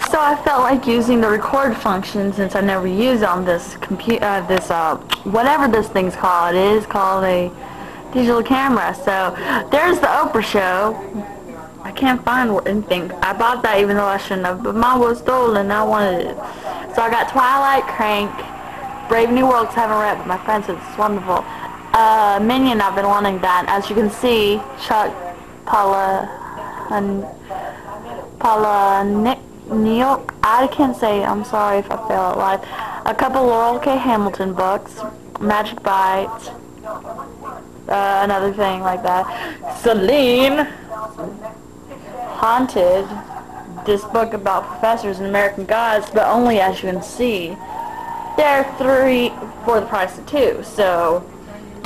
So I felt like using the record function since I never used on this whatever this thing's called. It is called a digital camera. So there's the Oprah show. I can't find anything. I bought that even though I shouldn't have, but mine was stolen. I wanted it. So I got Twilight, Crank, Brave New World, 'cause I haven't read it, but my friend said it's wonderful. Minion, I've been wanting that. As you can see, Chuck Palahniuk, I can't say, I'm sorry if I fail at life. A couple Laurel K. Hamilton books, Magic Bites, another thing like that. Celine, Haunted, this book about professors and American gods, but only as you can see. They're 3 for the price of 2, so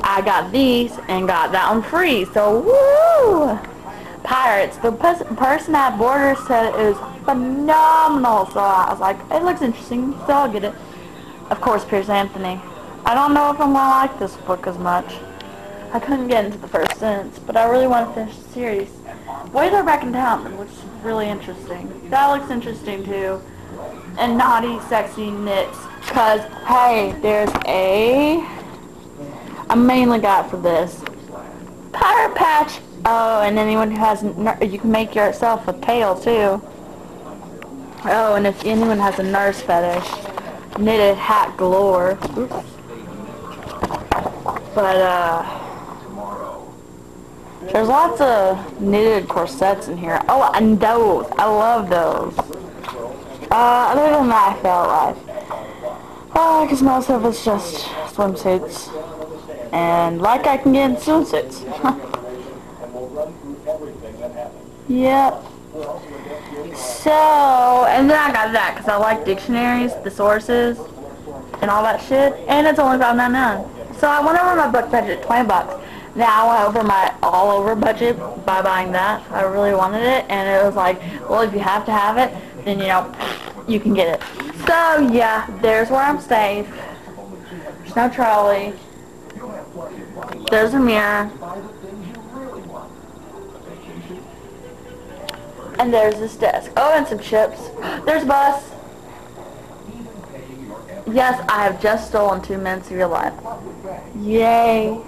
I got these and got that one free, so woo! Pirates, the person at Borders said it was phenomenal, so I was like, it looks interesting, so I'll get it. Of course, Piers Anthony. I don't know if I'm going to like this book as much. I couldn't get into the first sentence, but I really want to finish the series. Way They're Back in Town, it looks really interesting. That looks interesting too. And Naughty Sexy Knits, because, hey, there's I mainly got for this. Pirate Patch. Oh, and anyone who has, you can make yourself a tail too. Oh, and if anyone has a nurse fetish, knitted hat galore. Oops. But, there's lots of knitted corsets in here. Oh, and those. I love those. Other than that, I felt like, because most of it's just swimsuits. And like I can get in swimsuits. Yep. So, and then I got that because I like dictionaries, thesaurus, and all that shit. And it's only $5.99. So I went over my book budget, $20. Now I went over my all-over budget by buying that. I really wanted it, and it was like, well, if you have to have it, then, you know, you can get it. So, yeah, there's where I'm safe. There's no trolley. There's a mirror. And there's this desk. Oh, and some chips. There's a bus. Yes, I have just stolen 2 minutes of your life. Yay.